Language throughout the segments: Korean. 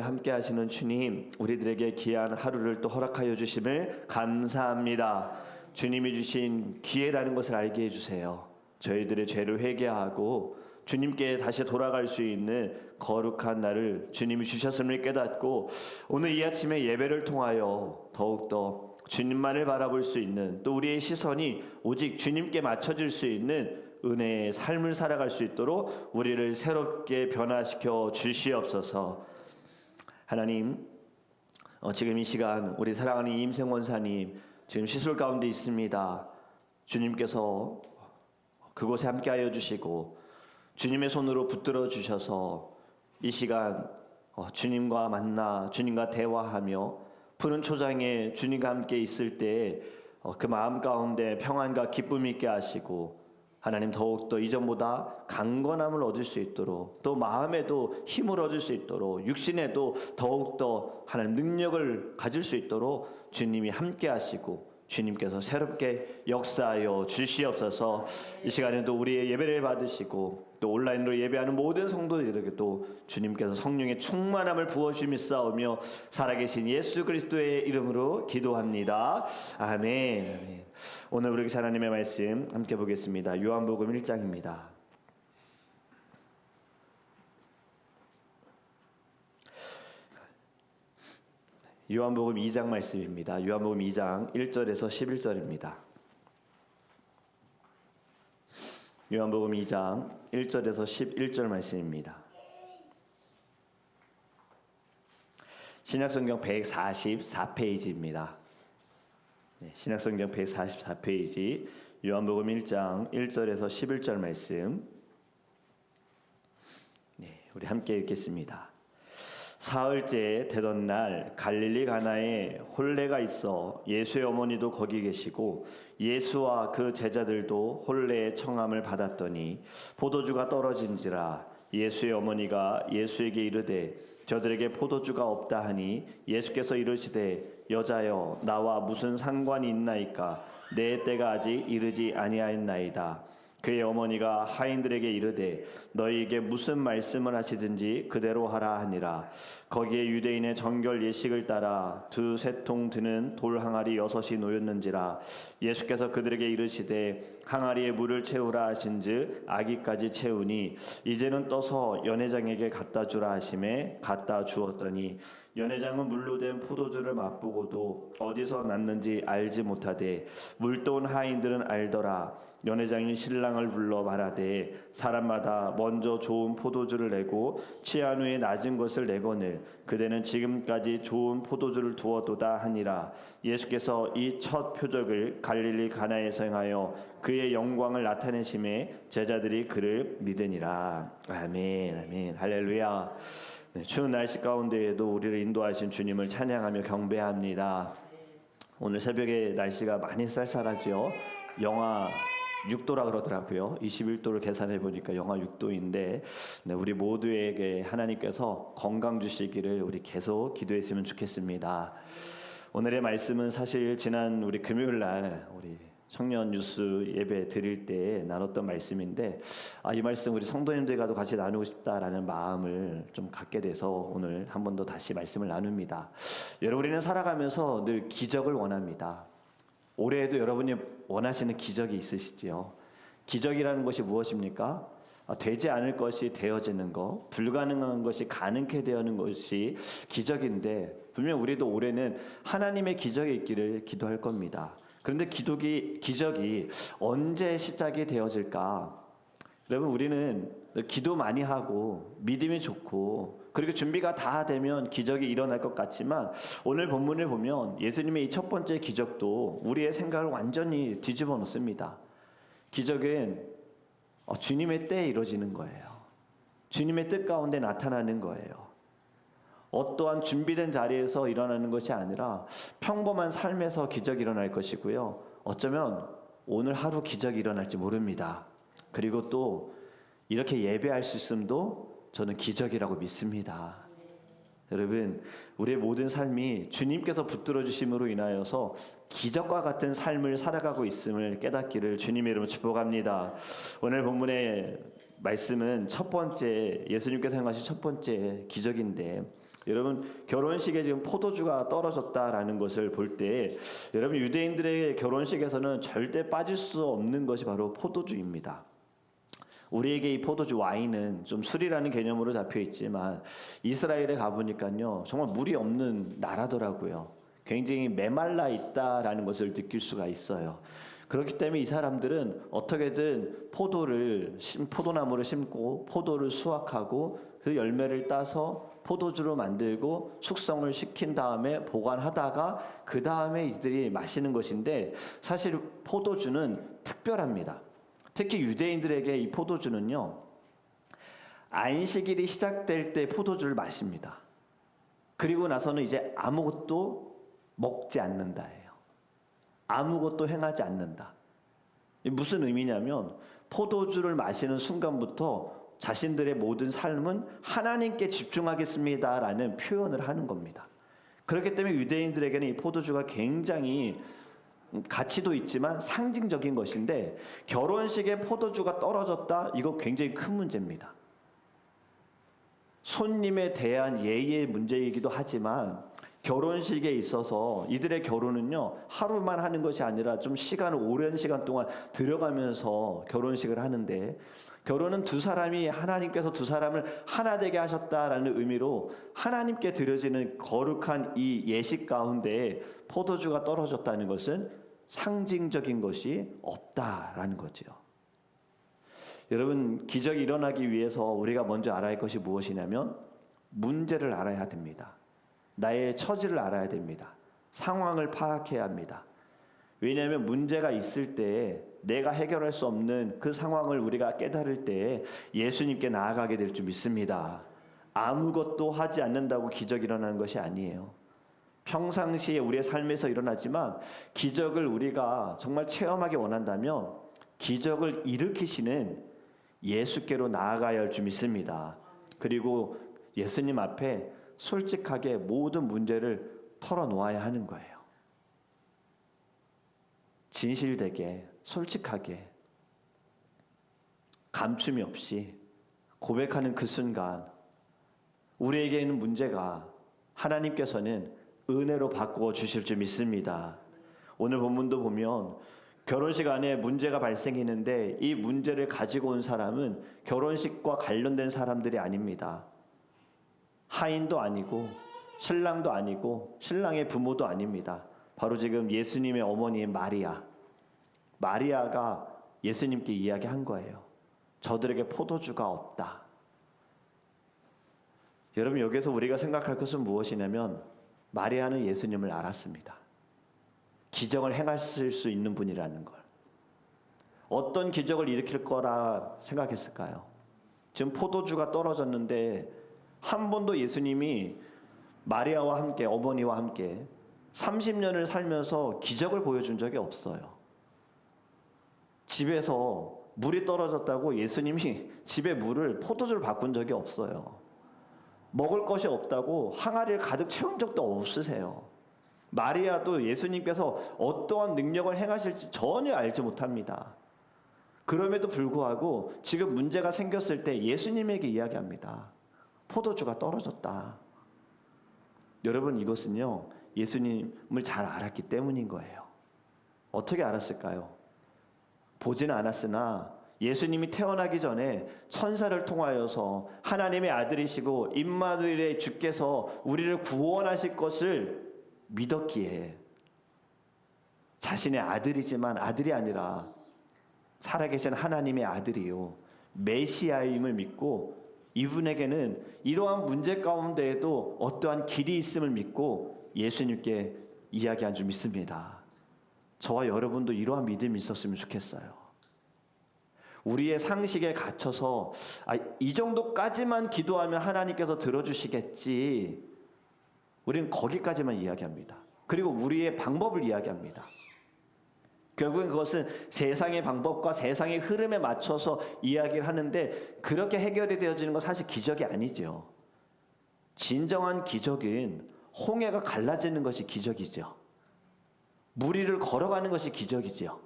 함께 하시는 주님, 우리들에게 귀한 하루를 또 허락하여 주심을 감사합니다. 주님이 주신 기회라는 것을 알게 해주세요. 저희들의 죄를 회개하고 주님께 다시 돌아갈 수 있는 거룩한 날을 주님이 주셨음을 깨닫고, 오늘 이 아침에 예배를 통하여 더욱더 주님만을 바라볼 수 있는, 또 우리의 시선이 오직 주님께 맞춰질 수 있는 은혜의 삶을 살아갈 수 있도록 우리를 새롭게 변화시켜 주시옵소서. 하나님, 지금 이 시간 우리 사랑하는 임생 원사님 지금 시술 가운데 있습니다. 주님께서 그곳에 함께하여 주시고 주님의 손으로 붙들어 주셔서 이 시간 주님과 만나 주님과 대화하며 푸른 초장에 주님과 함께 있을 때 그 마음 가운데 평안과 기쁨이 있게 하시고, 하나님 더욱더 이전보다 강건함을 얻을 수 있도록, 또 마음에도 힘을 얻을 수 있도록, 육신에도 더욱더 하나님 능력을 가질 수 있도록 주님이 함께 하시고 주님께서 새롭게 역사하여 주시옵소서. 이 시간에도 우리의 예배를 받으시고 또 온라인으로 예배하는 모든 성도들에게도 주님께서 성령의 충만함을 부어주심이 싸우며 살아계신 예수 그리스도의 이름으로 기도합니다. 아멘. 아멘. 오늘 우리 하나님의 말씀 함께 보겠습니다. 요한복음 1장입니다. 요한복음 2장 말씀입니다. 요한복음 2장 1절에서 11절입니다. 요한복음 2장 1절에서 11절 말씀입니다. 신약성경 144페이지입니다. 신약성경 144페이지 요한복음 1장 1절에서 11절 말씀, 우리 함께 읽겠습니다. 사흘째 되던 날 갈릴리 가나에 혼례가 있어 예수의 어머니도 거기 계시고 예수와 그 제자들도 혼례의 청함을 받았더니 포도주가 떨어진지라 예수의 어머니가 예수에게 이르되 저들에게 포도주가 없다 하니 예수께서 이르시되 여자여 나와 무슨 상관이 있나이까 내 때가 아직 이르지 아니하였나이다. 그의 어머니가 하인들에게 이르되 너희에게 무슨 말씀을 하시든지 그대로 하라 하니라. 거기에 유대인의 정결 예식을 따라 두세 통 드는 돌 항아리 6이 놓였는지라. 예수께서 그들에게 이르시되 항아리에 물을 채우라 하신즉 아기까지 채우니 이제는 떠서 연회장에게 갖다 주라 하심에 갖다 주었더니 연회장은 물로 된 포도주를 맛보고도 어디서 났는지 알지 못하되 물도온 하인들은 알더라. 연회장이 신랑을 불러 말하되 사람마다 먼저 좋은 포도주를 내고 취한 후에 낮은 것을 내거늘 그대는 지금까지 좋은 포도주를 두었도다 하니라. 예수께서 이 첫 표적을 갈릴리 가나에서 행하여 그의 영광을 나타내심에 제자들이 그를 믿으니라. 아멘. 아멘. 할렐루야. 추운 날씨 가운데에도 우리를 인도하신 주님을 찬양하며 경배합니다. 오늘 새벽에 날씨가 많이 쌀쌀하죠. 영하 6도라 그러더라고요. 21도를 계산해 보니까 영하 6도인데 우리 모두에게 하나님께서 건강 주시기를 우리 계속 기도했으면 좋겠습니다. 오늘의 말씀은 사실 지난 우리 금요일 날 우리 청년 뉴스 예배 드릴 때 나눴던 말씀인데, 이 말씀 우리 성도님들과도 같이 나누고 싶다라는 마음을 좀 갖게 돼서 오늘 한 번 더 다시 말씀을 나눕니다. 여러분, 우리는 살아가면서 늘 기적을 원합니다. 올해에도 여러분이 원하시는 기적이 있으시지요? 기적이라는 것이 무엇입니까? 되지 않을 것이 되어지는 것, 불가능한 것이 가능케 되는 것이 기적인데, 분명 우리도 올해는 하나님의 기적이 있기를 기도할 겁니다. 그런데 기적이 언제 시작이 되어질까? 여러분, 우리는 기도 많이 하고 믿음이 좋고 그리고 준비가 다 되면 기적이 일어날 것 같지만, 오늘 본문을 보면 예수님의 이 첫 번째 기적도 우리의 생각을 완전히 뒤집어 놓습니다. 기적은 주님의 때에 이루어지는 거예요. 주님의 뜻 가운데 나타나는 거예요. 어떠한 준비된 자리에서 일어나는 것이 아니라 평범한 삶에서 기적이 일어날 것이고요. 어쩌면 오늘 하루 기적이 일어날지 모릅니다. 그리고 또 이렇게 예배할 수 있음도 저는 기적이라고 믿습니다. 여러분, 우리의 모든 삶이 주님께서 붙들어 주심으로 인하여서 기적과 같은 삶을 살아가고 있음을 깨닫기를 주님의 이름으로 축복합니다. 오늘 본문의 말씀은 첫 번째, 예수님께서 행하신 첫 번째 기적인데, 여러분 결혼식에 지금 포도주가 떨어졌다라는 것을 볼 때 여러분 유대인들의 결혼식에서는 절대 빠질 수 없는 것이 바로 포도주입니다. 우리에게 이 포도주 와인은 좀 술이라는 개념으로 잡혀 있지만 이스라엘에 가보니까요 정말 물이 없는 나라더라고요. 굉장히 메말라 있다라는 것을 느낄 수가 있어요. 그렇기 때문에 이 사람들은 어떻게든 포도나무를 심고 포도를 수확하고 그 열매를 따서 포도주로 만들고 숙성을 시킨 다음에 보관하다가 그 다음에 이들이 마시는 것인데 사실 포도주는 특별합니다. 특히 유대인들에게 이 포도주는요 안식일이 시작될 때 포도주를 마십니다. 그리고 나서는 이제 아무것도 먹지 않는다예요. 아무것도 행하지 않는다. 무슨 의미냐면 포도주를 마시는 순간부터 자신들의 모든 삶은 하나님께 집중하겠습니다라는 표현을 하는 겁니다. 그렇기 때문에 유대인들에게는 이 포도주가 굉장히 가치도 있지만 상징적인 것인데 결혼식에 포도주가 떨어졌다? 이거 굉장히 큰 문제입니다. 손님에 대한 예의의 문제이기도 하지만 결혼식에 있어서 이들의 결혼은요 하루만 하는 것이 아니라 좀 오랜 시간 동안 들여가면서 결혼식을 하는데 결혼은 두 사람이 하나님께서 두 사람을 하나 되게 하셨다라는 의미로 하나님께 드려지는 거룩한 이 예식 가운데 포도주가 떨어졌다는 것은 상징적인 것이 없다라는 거죠. 여러분 기적이 일어나기 위해서 우리가 먼저 알아야 할 것이 무엇이냐면 문제를 알아야 됩니다. 나의 처지를 알아야 됩니다. 상황을 파악해야 합니다. 왜냐하면 문제가 있을 때 내가 해결할 수 없는 그 상황을 우리가 깨달을 때 예수님께 나아가게 될 줄 믿습니다. 아무것도 하지 않는다고 기적이 일어나는 것이 아니에요. 평상시에 우리의 삶에서 일어나지만 기적을 우리가 정말 체험하기 원한다면 기적을 일으키시는 예수께로 나아가야 할 줄 믿습니다. 그리고 예수님 앞에 솔직하게 모든 문제를 털어놓아야 하는 거예요. 진실되게 솔직하게 감춤이 없이 고백하는 그 순간 우리에게 있는 문제가 하나님께서는 은혜로 바꾸어 주실 줄 믿습니다. 오늘 본문도 보면 결혼식 안에 문제가 발생했는데 이 문제를 가지고 온 사람은 결혼식과 관련된 사람들이 아닙니다. 하인도 아니고 신랑도 아니고 신랑의 부모도 아닙니다. 바로 지금 예수님의 어머니인 마리아가 예수님께 이야기한 거예요. 저들에게 포도주가 없다. 여러분 여기서 우리가 생각할 것은 무엇이냐면 마리아는 예수님을 알았습니다. 기적을 행하실 수 있는 분이라는 걸. 어떤 기적을 일으킬 거라 생각했을까요? 지금 포도주가 떨어졌는데 한 번도 예수님이 마리아와 함께 어머니와 함께 30년을 살면서 기적을 보여준 적이 없어요. 집에서 물이 떨어졌다고 예수님이 집에 물을 포도주를 바꾼 적이 없어요. 먹을 것이 없다고 항아리를 가득 채운 적도 없으세요. 마리아도 예수님께서 어떠한 능력을 행하실지 전혀 알지 못합니다. 그럼에도 불구하고 지금 문제가 생겼을 때 예수님에게 이야기합니다. 포도주가 떨어졌다. 여러분 이것은요 예수님을 잘 알았기 때문인 거예요. 어떻게 알았을까요? 보지는 않았으나 예수님이 태어나기 전에 천사를 통하여서 하나님의 아들이시고 임마누엘의 주께서 우리를 구원하실 것을 믿었기에 자신의 아들이지만 아들이 아니라 살아계신 하나님의 아들이요 메시아임을 믿고 이분에게는 이러한 문제 가운데에도 어떠한 길이 있음을 믿고 예수님께 이야기한 줄 믿습니다. 저와 여러분도 이러한 믿음이 있었으면 좋겠어요. 우리의 상식에 갇혀서 이 정도까지만 기도하면 하나님께서 들어주시겠지. 우리는 거기까지만 이야기합니다. 그리고 우리의 방법을 이야기합니다. 결국엔 그것은 세상의 방법과 세상의 흐름에 맞춰서 이야기를 하는데 그렇게 해결이 되어지는 건 사실 기적이 아니죠. 진정한 기적은 홍해가 갈라지는 것이 기적이죠. 물 위를 걸어가는 것이 기적이죠.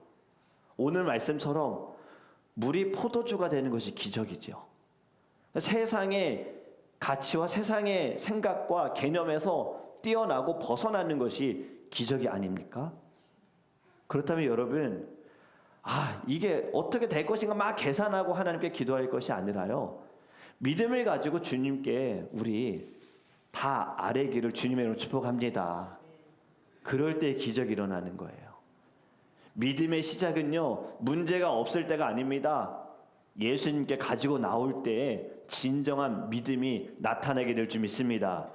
오늘 말씀처럼 물이 포도주가 되는 것이 기적이죠. 세상에 가치와 세상의 생각과 개념에서 뛰어나고 벗어나는 것이 기적이 아닙니까? 그렇다면 여러분, 이게 어떻게 될 것인가 막 계산하고 하나님께 기도할 것이 아니라요, 믿음을 가지고 주님께 우리 다 아뢰기를 주님의 이름으로 축복합니다. 그럴 때 기적이 일어나는 거예요. 믿음의 시작은요, 문제가 없을 때가 아닙니다. 예수님께 가지고 나올 때에 진정한 믿음이 나타나게 될 줄 믿습니다.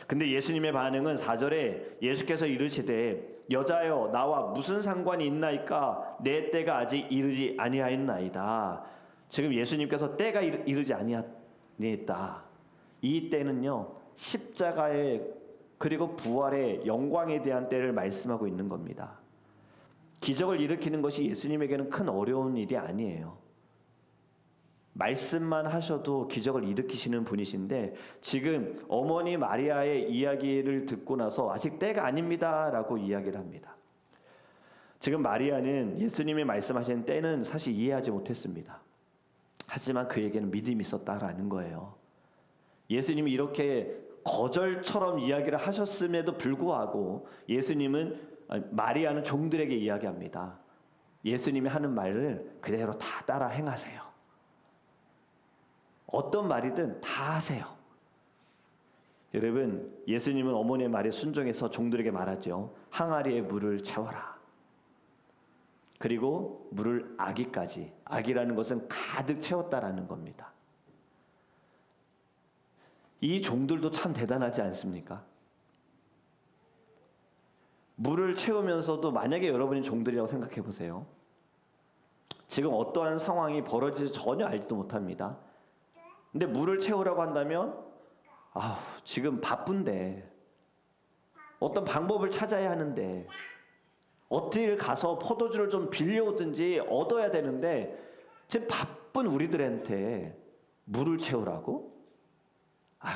근데 예수님의 반응은 4절에 예수께서 이르시되 여자여 나와 무슨 상관이 있나이까 내 때가 아직 이르지 아니하였나이다. 지금 예수님께서 때가 이르지 아니하였다. 이 때는요, 십자가의 그리고 부활의 영광에 대한 때를 말씀하고 있는 겁니다. 기적을 일으키는 것이 예수님에게는 큰 어려운 일이 아니에요. 말씀만 하셔도 기적을 일으키시는 분이신데, 지금 어머니 마리아의 이야기를 듣고 나서 아직 때가 아닙니다 라고 이야기를 합니다. 지금 마리아는 예수님이 말씀하신 때는 사실 이해하지 못했습니다. 하지만 그에게는 믿음이 있었다라는 거예요. 예수님이 이렇게 거절처럼 이야기를 하셨음에도 불구하고 마리아는 종들에게 이야기합니다. 예수님이 하는 말을 그대로 다 따라 행하세요. 어떤 말이든 다 하세요. 여러분, 예수님은 어머니의 말에 순종해서 종들에게 말하죠. 항아리에 물을 채워라. 그리고 물을 아기까지, 아기라는 것은 가득 채웠다라는 겁니다. 이 종들도 참 대단하지 않습니까? 물을 채우면서도 만약에 여러분이 종들이라고 생각해 보세요. 지금 어떠한 상황이 벌어질지 전혀 알지도 못합니다. 근데 물을 채우라고 한다면 지금 바쁜데 어떤 방법을 찾아야 하는데 어딜 가서 포도주를 좀 빌려오든지 얻어야 되는데 지금 바쁜 우리들한테 물을 채우라고?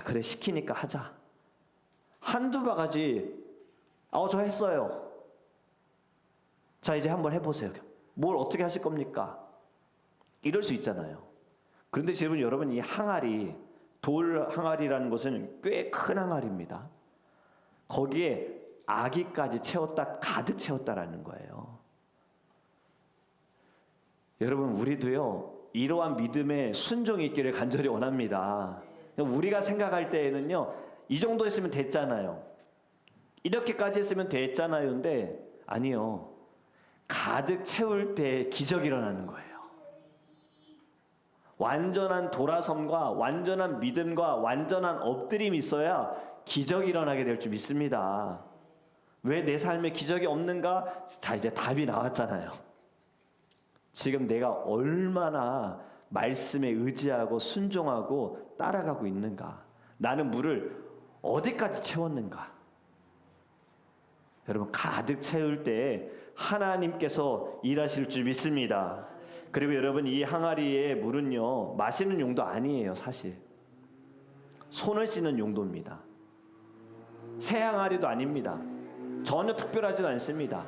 그래 시키니까 하자. 한두 바가지 저 했어요. 자 이제 한번 해보세요. 뭘 어떻게 하실 겁니까? 이럴 수 있잖아요. 그런데 지금 여러분, 이 항아리, 돌 항아리라는 것은 꽤 큰 항아리입니다. 거기에 아기까지 채웠다, 가득 채웠다라는 거예요. 여러분, 우리도요 이러한 믿음의 순종이 있기를 간절히 원합니다. 우리가 생각할 때에는요, 이 정도 했으면 됐잖아요, 이렇게까지 했으면 됐잖아요. 근데 아니요, 가득 채울 때 기적이 일어나는 거예요. 완전한 돌아섬과 완전한 믿음과 완전한 엎드림이 있어야 기적이 일어나게 될 줄 믿습니다. 왜 내 삶에 기적이 없는가? 자, 이제 답이 나왔잖아요. 지금 내가 얼마나 말씀에 의지하고 순종하고 따라가고 있는가? 나는 물을 어디까지 채웠는가? 여러분, 가득 채울 때 하나님께서 일하실 줄 믿습니다. 그리고 여러분, 이 항아리의 물은요 마시는 용도 아니에요. 사실 손을 씻는 용도입니다. 새 항아리도 아닙니다. 전혀 특별하지도 않습니다.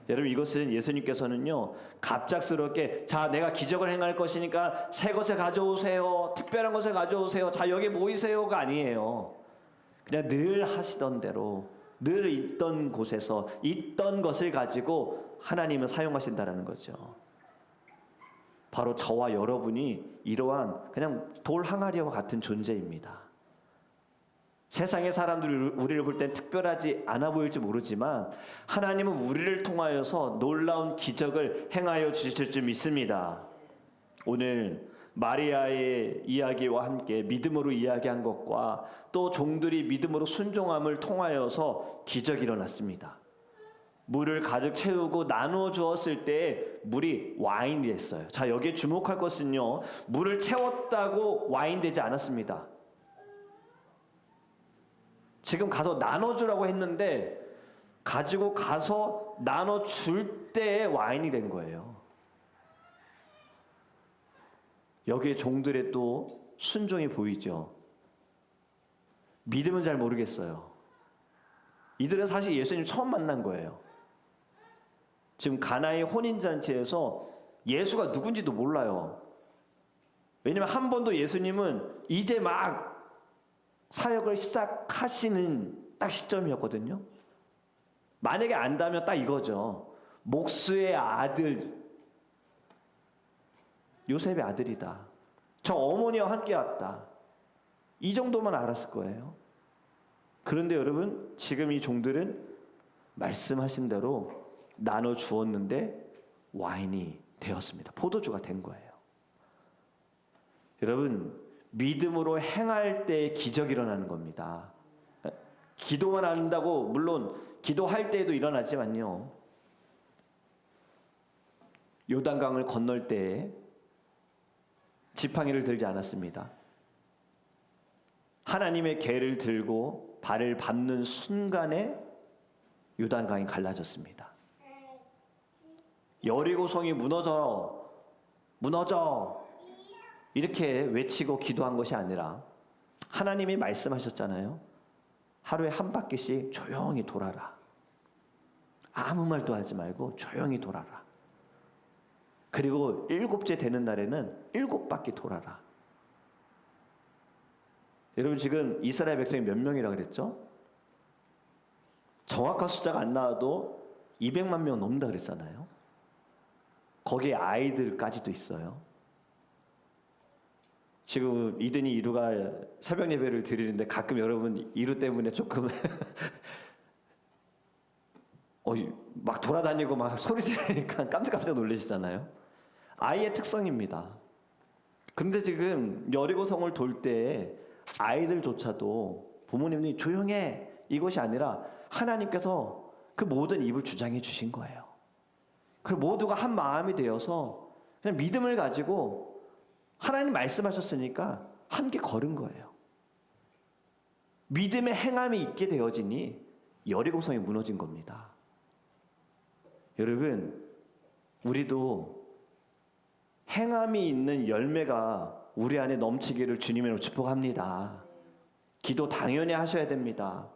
여러분, 이것은 예수님께서는요 갑작스럽게 자 내가 기적을 행할 것이니까 새 것을 가져오세요, 특별한 것을 가져오세요, 자 여기 모이세요가 아니에요. 그냥 늘 하시던 대로 늘 있던 곳에서 있던 것을 가지고 하나님은 사용하신다라는 거죠. 바로 저와 여러분이 이러한 그냥 돌 항아리와 같은 존재입니다. 세상의 사람들이 우리를 볼 땐 특별하지 않아 보일지 모르지만 하나님은 우리를 통하여서 놀라운 기적을 행하여 주실 줄 믿습니다. 오늘 마리아의 이야기와 함께 믿음으로 이야기한 것과 또 종들이 믿음으로 순종함을 통하여서 기적이 일어났습니다. 물을 가득 채우고 나누어 주었을 때 물이 와인이 됐어요. 자, 여기에 주목할 것은요, 물을 채웠다고 와인 되지 않았습니다. 지금 가서 나눠주라고 했는데 가지고 가서 나눠줄 때에 와인이 된 거예요. 여기에 종들의 또 순종이 보이죠. 믿음은 잘 모르겠어요. 이들은 사실 예수님 처음 만난 거예요. 지금 가나의 혼인잔치에서 예수가 누군지도 몰라요. 왜냐면 한 번도 예수님은 이제 막 사역을 시작하시는 딱 시점이었거든요. 만약에 안다면 딱 이거죠. 목수의 아들, 요셉의 아들이다. 저 어머니와 함께 왔다. 이 정도만 알았을 거예요. 그런데 여러분, 지금 이 종들은 말씀하신 대로 나눠 주었는데 와인이 되었습니다. 포도주가 된 거예요. 여러분, 믿음으로 행할 때 기적이 일어나는 겁니다. 기도만 한다고, 물론 기도할 때에도 일어나지만요, 요단강을 건널 때 지팡이를 들지 않았습니다. 하나님의 궤를 들고 발을 밟는 순간에 요단강이 갈라졌습니다. 여리고성이 무너져 이렇게 외치고 기도한 것이 아니라 하나님이 말씀하셨잖아요. 하루에 한 바퀴씩 조용히 돌아라. 아무 말도 하지 말고 조용히 돌아라. 그리고 7째 되는 날에는 7바퀴 돌아라. 여러분, 지금 이스라엘 백성이 몇 명이라 그랬죠? 정확한 숫자가 안 나와도 200만 명 넘는다 그랬잖아요. 거기에 아이들까지도 있어요. 지금 이든이 이루가 새벽 예배를 드리는데 가끔 여러분 이루 때문에 조금 막 돌아다니고 막 소리 지르니까 깜짝깜짝 놀라시잖아요. 아이의 특성입니다. 그런데 지금 여리고성을 돌 때 아이들조차도 부모님이 조용해, 이것이 아니라 하나님께서 그 모든 입을 주장해 주신 거예요. 그 모두가 한 마음이 되어서 그냥 믿음을 가지고 하나님 말씀하셨으니까 함께 걸은 거예요. 믿음의 행함이 있게 되어지니 여리고성이 무너진 겁니다. 여러분, 우리도 행함이 있는 열매가 우리 안에 넘치기를 주님으로 축복합니다. 기도 당연히 하셔야 됩니다.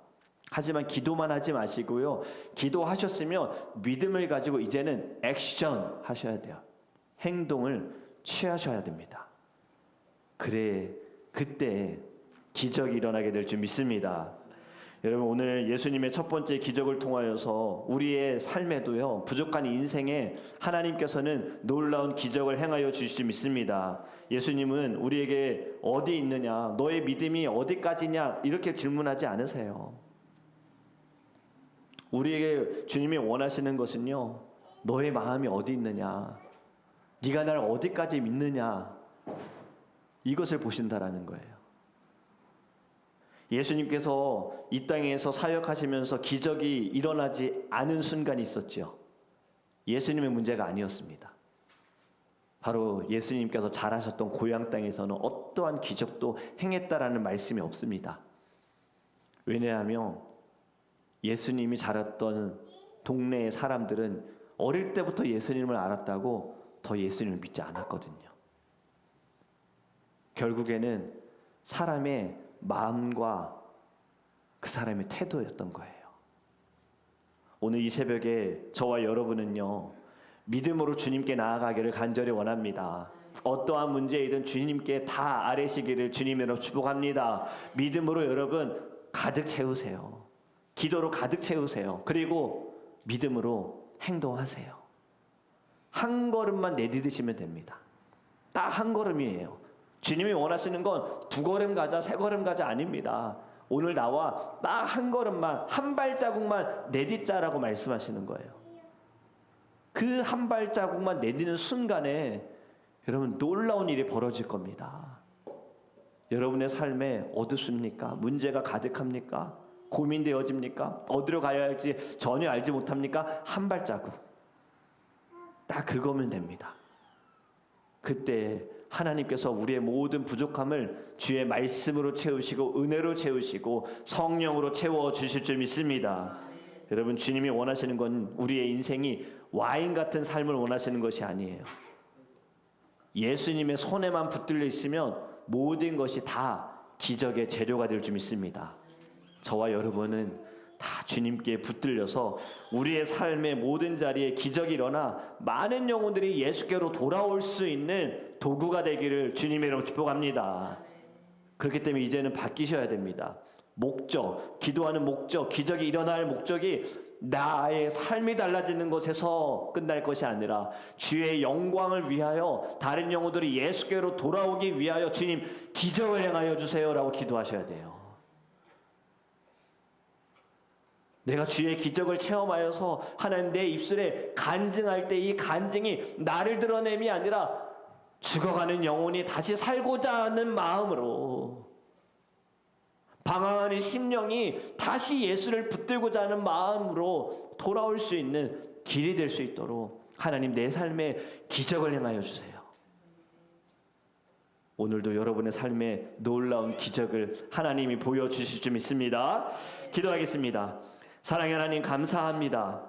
하지만 기도만 하지 마시고요, 기도하셨으면 믿음을 가지고 이제는 액션 하셔야 돼요. 행동을 취하셔야 됩니다. 그래, 그때 기적이 일어나게 될 줄 믿습니다. 여러분, 오늘 예수님의 첫 번째 기적을 통하여서 우리의 삶에도요, 부족한 인생에 하나님께서는 놀라운 기적을 행하여 주실 줄 믿습니다. 예수님은 우리에게 어디 있느냐, 너의 믿음이 어디까지냐, 이렇게 질문하지 않으세요. 우리에게 주님이 원하시는 것은요, 너의 마음이 어디 있느냐, 네가 나를 어디까지 믿느냐, 이것을 보신다라는 거예요. 예수님께서 이 땅에서 사역하시면서 기적이 일어나지 않은 순간이 있었죠. 예수님의 문제가 아니었습니다. 바로 예수님께서 자라셨던 고향 땅에서는 어떠한 기적도 행했다라는 말씀이 없습니다. 왜냐하면 예수님이 자랐던 동네의 사람들은 어릴 때부터 예수님을 알았다고 더 예수님을 믿지 않았거든요. 결국에는 사람의 마음과 그 사람의 태도였던 거예요. 오늘 이 새벽에 저와 여러분은요, 믿음으로 주님께 나아가기를 간절히 원합니다. 어떠한 문제이든 주님께 다 아뢰시기를 주님으로 축복합니다. 믿음으로 여러분 가득 채우세요. 기도로 가득 채우세요. 그리고 믿음으로 행동하세요. 한 걸음만 내디디시면 됩니다. 딱 한 걸음이에요. 주님이 원하시는 건 2걸음 가자, 3걸음 가자 아닙니다. 오늘 나와 딱 한 걸음만, 한 발자국만 내딛자라고 말씀하시는 거예요. 그 한 발자국만 내딛는 순간에 여러분 놀라운 일이 벌어질 겁니다. 여러분의 삶에 어둡습니까? 문제가 가득합니까? 고민되어집니까? 어디로 가야 할지 전혀 알지 못합니까? 한 발자국. 딱 그거면 됩니다. 그때 하나님께서 우리의 모든 부족함을 주의 말씀으로 채우시고 은혜로 채우시고 성령으로 채워주실 줄 믿습니다. 여러분, 주님이 원하시는 건 우리의 인생이 와인 같은 삶을 원하시는 것이 아니에요. 예수님의 손에만 붙들려 있으면 모든 것이 다 기적의 재료가 될 줄 믿습니다. 저와 여러분은 다 주님께 붙들려서 우리의 삶의 모든 자리에 기적이 일어나 많은 영혼들이 예수께로 돌아올 수 있는 도구가 되기를 주님의 이름으로 축복합니다. 그렇기 때문에 이제는 바뀌셔야 됩니다. 목적, 기도하는 목적, 기적이 일어날 목적이 나의 삶이 달라지는 것에서 끝날 것이 아니라 주의 영광을 위하여 다른 영혼들이 예수께로 돌아오기 위하여 주님 기적을 행하여 주세요라고 기도하셔야 돼요. 내가 주의 기적을 체험하여서 하나님 내 입술에 간증할 때 이 간증이 나를 드러냄이 아니라 죽어가는 영혼이 다시 살고자 하는 마음으로, 방황하는 심령이 다시 예수를 붙들고자 하는 마음으로 돌아올 수 있는 길이 될 수 있도록 하나님 내 삶에 기적을 행하여 주세요. 오늘도 여러분의 삶에 놀라운 기적을 하나님이 보여주실 줄 믿습니다. 기도하겠습니다. 사랑의 하나님, 감사합니다.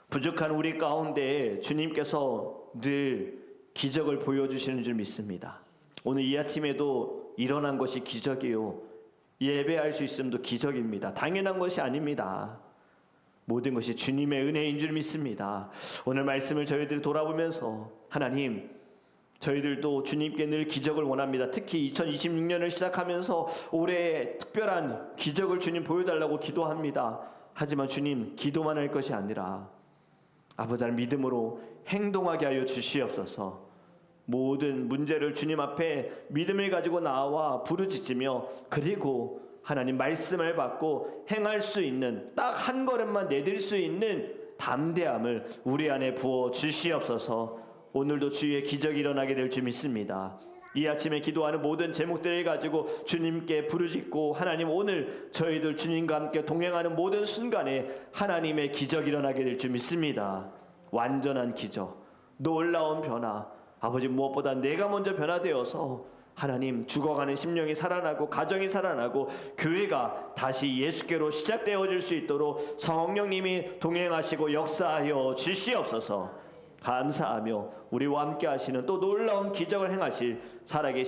부족한 우리 가운데 주님께서 늘 기적을 보여주시는 줄 믿습니다. 오늘 이 아침에도 일어난 것이 기적이요, 예배할 수 있음도 기적입니다. 당연한 것이 아닙니다. 모든 것이 주님의 은혜인 줄 믿습니다. 오늘 말씀을 저희들이 돌아보면서 하나님, 저희들도 주님께 늘 기적을 원합니다. 특히 2026년을 시작하면서 올해 특별한 기적을 주님 보여달라고 기도합니다. 하지만 주님, 기도만 할 것이 아니라 아버지 하나님 믿음으로 행동하게 하여 주시옵소서. 모든 문제를 주님 앞에 믿음을 가지고 나와 부르짖으며, 그리고 하나님 말씀을 받고 행할 수 있는 딱 한 걸음만 내딜 수 있는 담대함을 우리 안에 부어 주시옵소서. 오늘도 주의 기적이 일어나게 될 줄 믿습니다. 이 아침에 기도하는 모든 제목들을 가지고 주님께 부르짖고, 하나님 오늘 저희들 주님과 함께 동행하는 모든 순간에 하나님의 기적이 일어나게 될 줄 믿습니다. 완전한 기적, 놀라운 변화, 아버지 무엇보다 내가 먼저 변화되어서 하나님 죽어가는 심령이 살아나고 가정이 살아나고 교회가 다시 예수께로 시작되어질 수 있도록 성령님이 동행하시고 역사하여 주시옵소서. 감사하며 우리와 함께 하시는 또 놀라운 기적을 행하실 살아계신